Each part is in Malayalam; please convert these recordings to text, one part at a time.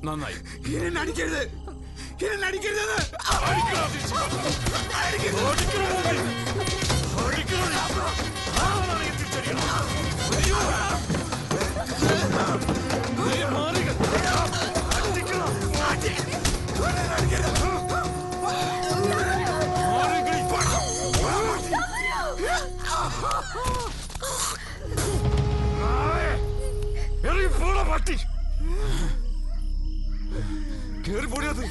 നന്നായി. അടിക്കരുത്, അടിക്കരുത്. പട്ടി കേറി പൊടിയത്.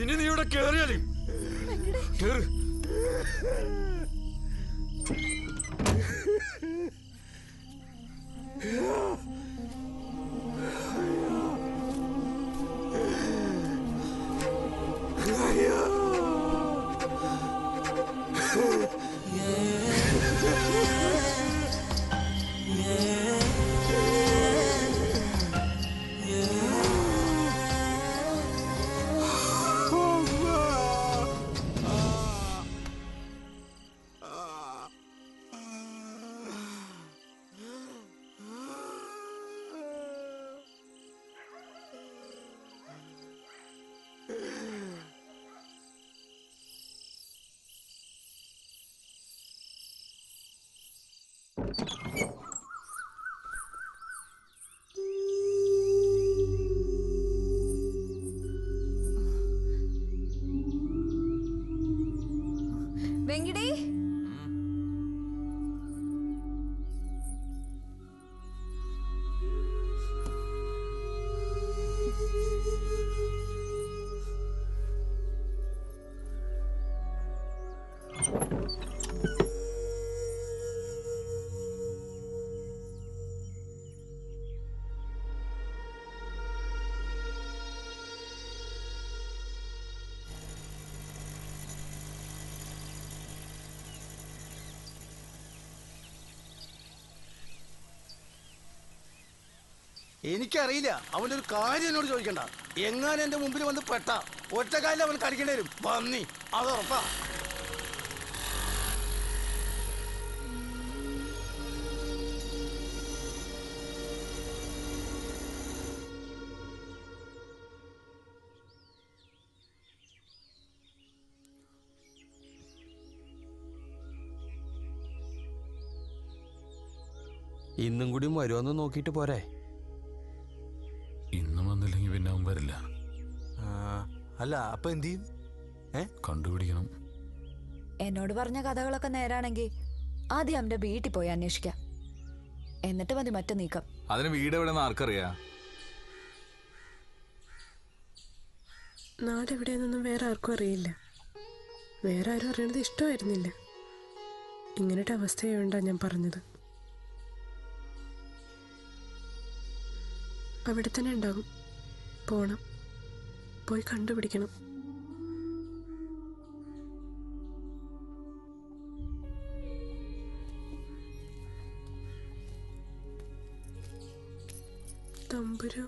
ഇനി നീ ഇവിടെ കേറിയാലേ കേറ്. വെങ്കിടി, എനിക്കറിയില്ല. അവൻ്റെ ഒരു കാര്യം എന്നോട് ചോദിക്കണ്ട. എങ്ങാനും എന്റെ മുമ്പിൽ വന്ന് പെട്ട ഒറ്റക്കാലിൽ അവൻ കളിക്കേണ്ടി വരും. പന്നി, അത് ഉറപ്പാ. ഇന്നും കൂടി വരുമെന്ന് നോക്കിയിട്ട് പോരെ? ഇന്നും വന്നില്ലെങ്കിൽ പിന്നെ അവൻ വരില്ല. അല്ല, അപ്പൊ എന്ത് ചെയ്യും? കണ്ടുപിടിക്കണം. എന്നോട് പറഞ്ഞ കഥകളൊക്കെ നേരാണെങ്കിൽ ആദ്യം അവന്റെ വീട്ടിൽ പോയി അന്വേഷിക്കാം. എന്നിട്ട് മതി മറ്റു നീക്കം. അതിന് വീട് എവിടെയെന്ന് ആർക്കറിയാ? നാടെവിടെയെന്നൊന്നും വേറെ ആർക്കും അറിയില്ല. വേറെ ആരും അറിയണത് ഇഷ്ടമായിരുന്നില്ല. ഇങ്ങനത്തെ അവസ്ഥയുണ്ടാ ഞാൻ പറഞ്ഞത്. അവിടെ തന്നെ ഉണ്ടാകും. പോണം, പോയി കണ്ടുപിടിക്കണം. തമ്പുരു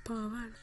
പാവാണ്.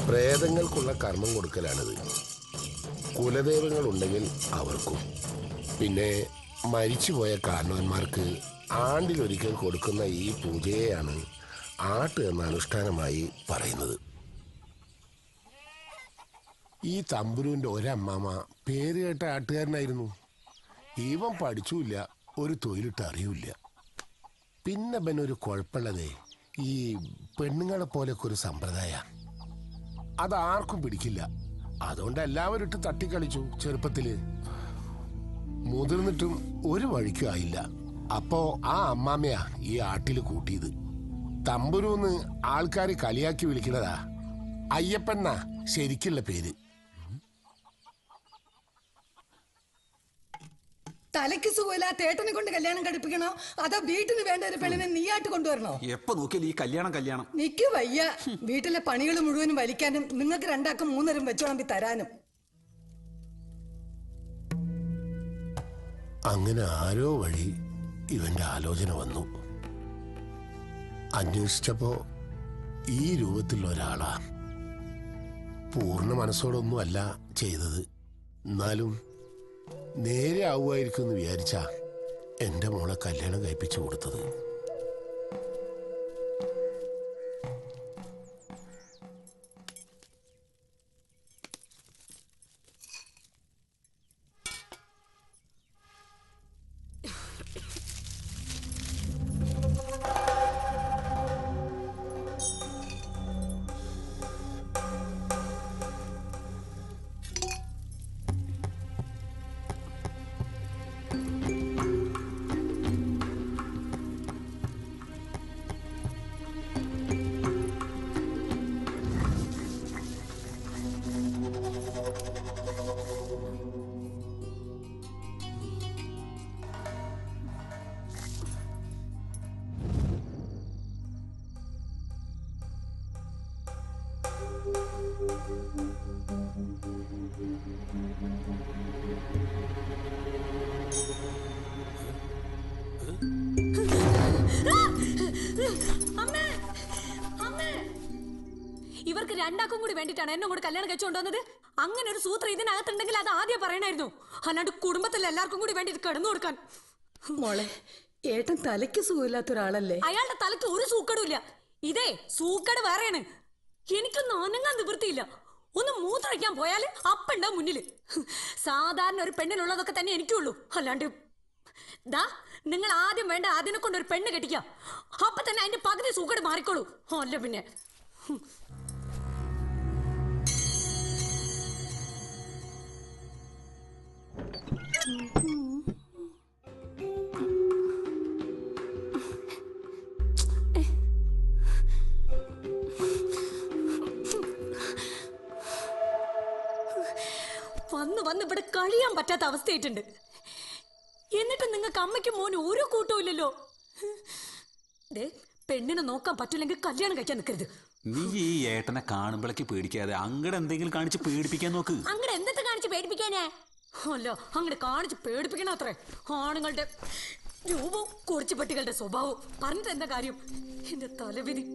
പ്രേതങ്ങൾക്കുള്ള കർമ്മം കൊടുക്കലാണിത്. കുലദൈവങ്ങൾ ഉണ്ടെങ്കിൽ അവർക്കും, പിന്നെ മരിച്ചുപോയ കാരണവന്മാർക്ക് ആണ്ടിലൊരിക്കൽ കൊടുക്കുന്ന ഈ പൂജയെയാണ് ആട്ട് എന്ന അനുഷ്ഠാനമായി പറയുന്നത്. ഈ തമ്പുരുവിൻ്റെ ഒരമ്മാമ പേര് കേട്ട ആട്ടുകാരനായിരുന്നു. ഇവൻ പഠിച്ചില്ല, ഒരു തൊഴിലിട്ട് അറിയില്ല. പിന്നെ ഒരു കുഴപ്പമുള്ളതേ, ഈ പെണ്ണുങ്ങളെ പോലെയൊക്കെ ഒരു സമ്പ്രദായ അതാർക്കും പിടിക്കില്ല. അതുകൊണ്ട് എല്ലാവരും ഇട്ട് തട്ടിക്കളിച്ചു ചെറുപ്പത്തില്. മുതിർന്നിട്ടും ഒരു വഴിക്കും ആയില്ല. അപ്പോ ആ അമ്മാമ്മയാ ഈ ആട്ടില് കൂട്ടിയത്. തമ്പുരൂന്ന് ആൾക്കാര് കളിയാക്കി വിളിക്കണതാ. അയ്യപ്പന്നാ ശരിക്കുള്ള പേര്. തലയ്ക്ക് സുഖമില്ലാത്ത ഏട്ടനെ കൊണ്ട് കല്യാണം കഴിപ്പിക്കണോ അതോ വീട്ടിന് വേണ്ട ഒരു പെണ്ണിനെ നീയായിട്ട് കൊണ്ടുവരണോ? എപ്പോ നോക്കിയാലും ഈ കല്യാണം. നിക്ക് വയ്യ. വീട്ടിലെ പണികൾ മുഴുവനും വലിക്കാനും നിങ്ങൾക്ക് രണ്ടാക്കും മൂന്നരം വെച്ചോളമ്പി തരാനും. അങ്ങനെ ആരോ വഴി ഇവന്റെ ആലോചന വന്നു. അന്വേഷിച്ചപ്പോ ഈ രൂപത്തിലുള്ള ഒരാളാ. പൂർണ്ണ മനസ്സോടൊന്നും അല്ല ചെയ്തത്. എന്നാലും നേരെ ആവുമായിരിക്കും എന്ന് വിചാരിച്ചാ എന്റെ മോളെ കല്യാണം കഴിപ്പിച്ചു കൊടുത്തത്. ഇവർക്ക് രണ്ടാക്കും കൂടി വേണ്ടിട്ടാണ് എന്നെ കൂടെ കല്യാണം കഴിച്ചുകൊണ്ടുവന്നത്. അങ്ങനെ ഒരു സൂത്രം ഇതിനകത്തുണ്ടെങ്കിൽ അത് ആദ്യം പറയണായിരുന്നു. അല്ലാണ്ട് കുടുംബത്തിൽ എല്ലാവർക്കും കൂടി വേണ്ടി കിടന്നു കൊടുക്കാൻ. മോളെ, ഏട്ടൻ തലയ്ക്ക് സുഖമില്ലാത്ത ഒരാളല്ലേ? അയാളുടെ തലയ്ക്ക് ഒരു സൂക്കടുമില്ല. ഇതേ സൂക്കട് വേറെയാണ്. എനിക്കൊന്നും അനങ്ങാൻ നിവൃത്തിയില്ല. ഒന്ന് മൂത്രഴിക്കാൻ പോയാല് അപ്പുണ്ടാവും മുന്നില്. സാധാരണ ഒരു പെണ്ണിനുള്ളതൊക്കെ തന്നെ എനിക്കുള്ളൂ. അല്ലാണ്ട് ദാ നിങ്ങൾ ആദ്യം വേണ്ട അതിനെ കൊണ്ട് ഒരു പെണ്ണ് കെട്ടിക്കാം. അപ്പൊ തന്നെ അതിന്റെ പകുതി സൂക്കട് മാറിക്കോളൂ. അല്ല പിന്നെ വന്ന് ഇവിടെ കഴിയാൻ പറ്റാത്ത അവസ്ഥയായിട്ടുണ്ട്. എന്നിട്ട് നിങ്ങൾക്ക് അമ്മയ്ക്കും മോനും ഒരു കൂട്ടവും ഇല്ലല്ലോ. പെണ്ണിനെ നോക്കാൻ പറ്റില്ലെങ്കിൽ കല്യാണം കഴിക്കാൻ നിൽക്കരുത്. നീ ഈ ഏട്ടനെ കാണുമ്പോഴേക്ക് പേടിക്കാതെ അങ്ങടെ എന്തെങ്കിലും കാണിച്ച് പേടിപ്പിക്കാൻ നോക്ക്. അങ്ങടെ എന്തൊക്കെ കാണിച്ച് പേടിപ്പിക്കാനേ? അല്ല, അങ്ങടെ കാണിച്ച് പേടിപ്പിക്കണ അത്രേ. ആണുങ്ങളുടെ രൂപവും കുറിച്ചുപെട്ടികളുടെ സ്വഭാവവും പറഞ്ഞിട്ട് എന്താ കാര്യം? എന്റെ തലവിധി.